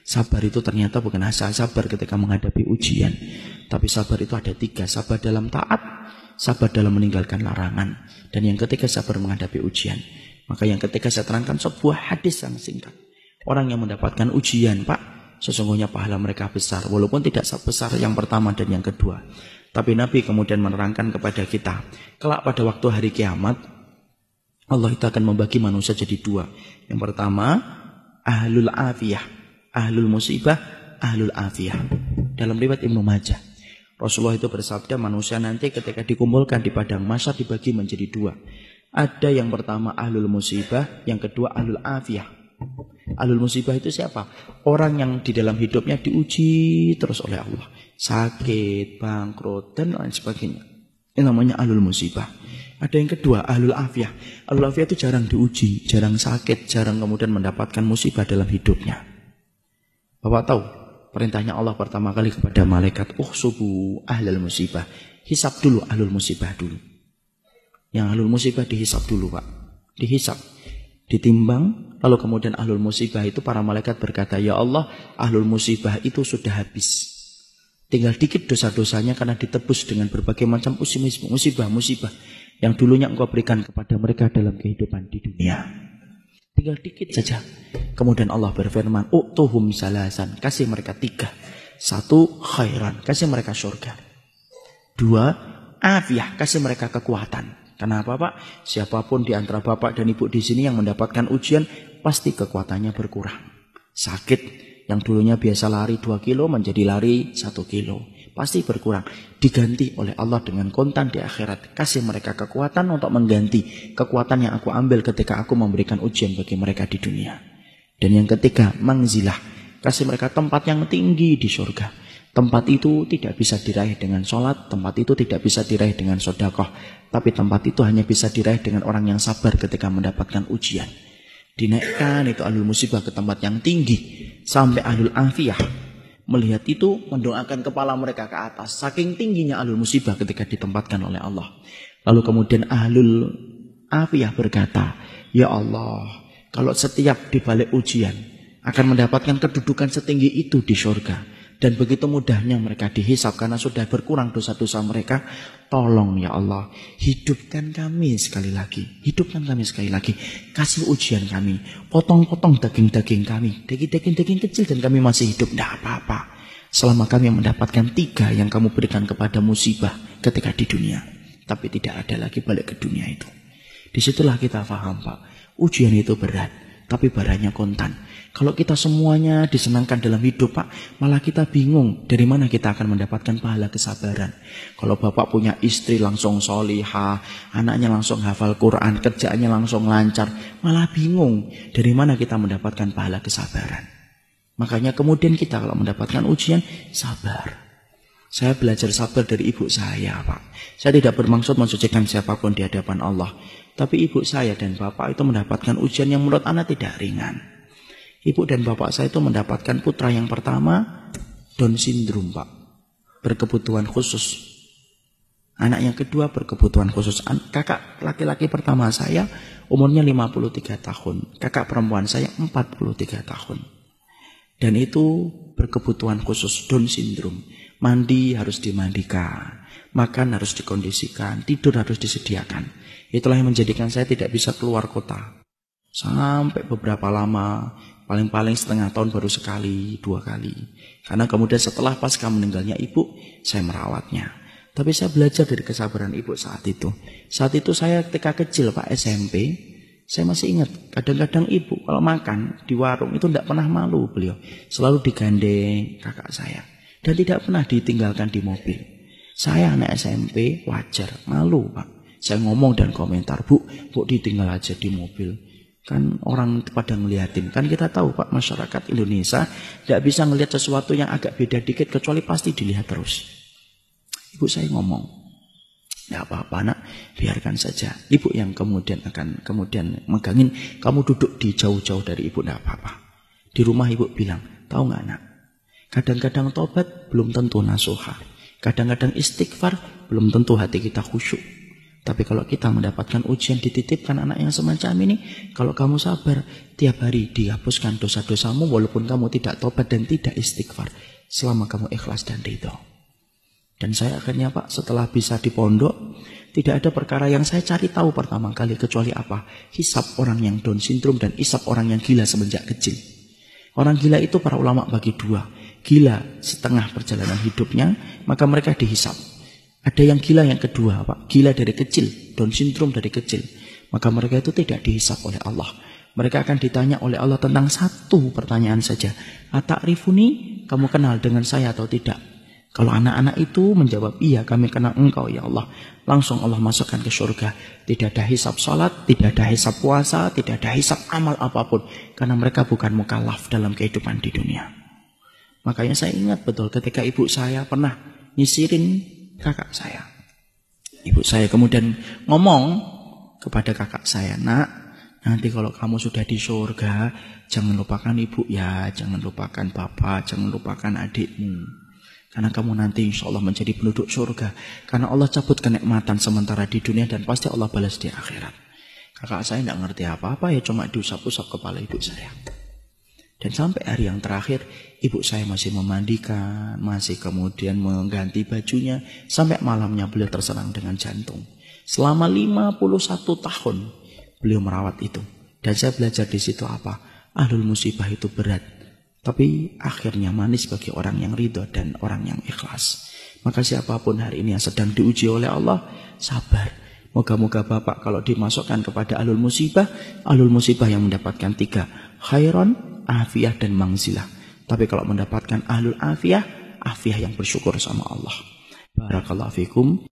Sabar itu ternyata bukan hanya sabar ketika menghadapi ujian, tapi sabar itu ada 3. Sabar dalam taat, sabar dalam meninggalkan larangan, dan yang ketiga sabar menghadapi ujian. Maka yang ketiga saya terangkan sebuah hadis yang singkat. Orang yang mendapatkan ujian, Pak, sesungguhnya pahala mereka besar, walaupun tidak sebesar yang pertama dan yang kedua. Tapi Nabi kemudian menerangkan kepada kita, kelak pada waktu hari kiamat, Allah itu akan membagi manusia jadi 2. Yang pertama, ahlul afiyah, ahlul musibah, ahlul afiyah. Dalam riwayat Ibnu Majah, Rasulullah itu bersabda, manusia nanti ketika dikumpulkan di padang mahsyar dibagi menjadi 2. Ada yang pertama ahlul musibah, yang kedua ahlul afiyah. Ahlul musibah itu siapa? Orang yang di dalam hidupnya diuji terus oleh Allah, sakit, bangkrut, dan lain sebagainya. Ini namanya ahlul musibah. Ada yang kedua ahlul afiyah. Ahlul afiyah itu jarang diuji, jarang sakit, jarang kemudian mendapatkan musibah dalam hidupnya. Bapak tahu perintahnya Allah pertama kali kepada malaikat, uhsubu ahlul musibah, hisab dulu ahlul musibah dulu. Yang ahlul musibah dihisab dulu, Pak. Dihisab, ditimbang, lalu kemudian ahlul musibah itu para malaikat berkata, ya Allah, ahlul musibah itu sudah habis. Tinggal dikit dosa-dosanya karena ditebus dengan berbagai macam musibah-musibah yang dulunya engkau berikan kepada mereka dalam kehidupan di dunia. Tinggal dikit saja. Kemudian Allah berfirman, u'tuhum salasan, kasih mereka 3. 1, khairan, kasih mereka surga. 2, afiyah, kasih mereka kekuatan. Kenapa, Pak? Siapapun di antara Bapak dan Ibu di sini yang mendapatkan ujian, pasti kekuatannya berkurang. Sakit, yang dulunya biasa lari 2 kilo menjadi lari 1 kilo. Pasti berkurang. Diganti oleh Allah dengan kontan di akhirat. Kasih mereka kekuatan untuk mengganti kekuatan yang aku ambil ketika aku memberikan ujian bagi mereka di dunia. Dan yang ketiga, mangzilah. Kasih mereka tempat yang tinggi di surga. Tempat itu tidak bisa diraih dengan sholat, tempat itu tidak bisa diraih dengan sedekah, tapi tempat itu hanya bisa diraih dengan orang yang sabar ketika mendapatkan ujian. Dinaikkan itu ahlul musibah ke tempat yang tinggi, sampai ahlul afiyah melihat itu mendoakan kepala mereka ke atas, saking tingginya ahlul musibah ketika ditempatkan oleh Allah. Lalu kemudian ahlul afiyah berkata, ya Allah, kalau setiap dibalik ujian akan mendapatkan kedudukan setinggi itu di surga, dan begitu mudahnya mereka dihisab karena sudah berkurang dosa-dosa mereka, tolong ya Allah, hidupkan kami sekali lagi. Hidupkan kami sekali lagi. Kasih ujian kami. Potong-potong daging-daging kami. Daging-daging kecil dan kami masih hidup. Tidak apa-apa. Selama kami mendapatkan 3 yang kamu berikan kepada musibah ketika di dunia. Tapi tidak ada lagi balik ke dunia itu. Disitulah kita paham, Pak. Ujian itu berat, tapi barangnya kontan. Kalau kita semuanya disenangkan dalam hidup, Pak, malah kita bingung dari mana kita akan mendapatkan pahala kesabaran. Kalau Bapak punya istri langsung solihah, anaknya langsung hafal Quran, kerjaannya langsung lancar, malah bingung dari mana kita mendapatkan pahala kesabaran. Makanya kemudian kita kalau mendapatkan ujian, sabar. Saya belajar sabar dari ibu saya, Pak. Saya tidak bermaksud mensucikan siapapun di hadapan Allah. Tapi ibu saya dan bapak itu mendapatkan ujian yang menurut anak tidak ringan. Ibu dan bapak saya itu mendapatkan putra yang pertama Down syndrome, Pak. Berkebutuhan khusus. Anak yang kedua berkebutuhan khusus. Kakak laki-laki pertama saya umurnya 53 tahun. Kakak perempuan saya 43 tahun. Dan itu berkebutuhan khusus Down syndrome. Mandi harus dimandikan, makan harus dikondisikan, tidur harus disediakan. Itulah yang menjadikan saya tidak bisa keluar kota. Sampai beberapa lama, paling-paling setengah tahun baru sekali, 2 kali. Karena kemudian setelah pasca meninggalnya ibu, saya merawatnya. Tapi saya belajar dari kesabaran ibu saat itu. Saat itu saya ketika kecil, Pak, SMP, saya masih ingat, kadang-kadang ibu kalau makan di warung itu tidak pernah malu beliau. Selalu digandeng kakak saya. Dan tidak pernah ditinggalkan di mobil. Saya anak SMP, wajar, malu, Pak. Saya ngomong dan komentar, Bu ditinggal aja di mobil. Kan orang pada ngeliatin. Kan kita tahu, Pak, masyarakat Indonesia tidak bisa ngelihat sesuatu yang agak beda dikit, kecuali pasti dilihat terus. Ibu saya ngomong, tidak apa-apa nak, biarkan saja. Ibu yang kemudian akan megangin, kamu duduk di jauh-jauh dari ibu, tidak apa-apa. Di rumah ibu bilang, tahu nggak nak? Kadang-kadang tobat belum tentu nasuha. Kadang-kadang istighfar belum tentu hati kita khusyuk. Tapi kalau kita mendapatkan ujian, dititipkan anak yang semacam ini, kalau kamu sabar, tiap hari dihapuskan dosa-dosamu walaupun kamu tidak tobat dan tidak istighfar, selama kamu ikhlas dan ridho. Dan saya akhirnya Pak, setelah bisa di pondok, tidak ada perkara yang saya cari tahu pertama kali kecuali apa? Hisab orang yang Down syndrome dan hisab orang yang gila semenjak kecil. Orang gila itu para ulama bagi dua. Gila setengah perjalanan hidupnya, maka mereka dihisab. Ada yang gila yang kedua, Pak. Gila dari kecil, Down syndrome dari kecil. Maka mereka itu tidak dihisab oleh Allah. Mereka akan ditanya oleh Allah tentang satu pertanyaan saja. Ata'rifuni, kamu kenal dengan saya atau tidak? Kalau anak-anak itu menjawab, iya kami kenal engkau ya Allah. Langsung Allah masukkan ke surga. Tidak ada hisab salat, tidak ada hisab puasa, tidak ada hisab amal apapun. Karena mereka bukan mukallaf dalam kehidupan di dunia. Makanya saya ingat betul ketika ibu saya pernah nyisirin kakak saya. Ibu saya kemudian ngomong kepada kakak saya, nak, nanti kalau kamu sudah di surga, jangan lupakan ibu ya, jangan lupakan bapak, jangan lupakan adikmu. Karena kamu nanti insya Allah menjadi penduduk surga. Karena Allah cabut kenikmatan sementara di dunia dan pasti Allah balas di akhirat. Kakak saya tidak ngerti apa-apa, ya cuma diusap-usap kepala ibu saya. Dan sampai hari yang terakhir, ibu saya masih memandikan, masih kemudian mengganti bajunya, sampai malamnya beliau terserang dengan jantung. Selama 51 tahun beliau merawat itu. Dan saya belajar di situ apa? Ahlul musibah itu berat, tapi akhirnya manis bagi orang yang ridho dan orang yang ikhlas. Maka siapapun hari ini yang sedang diuji oleh Allah, sabar. Moga-moga Bapak kalau dimasukkan kepada ahlul musibah yang mendapatkan 3, khairon, afiyah dan mangzilah. Tapi kalau mendapatkan ahlul afiyah yang bersyukur sama Allah. Barakallahu fikum.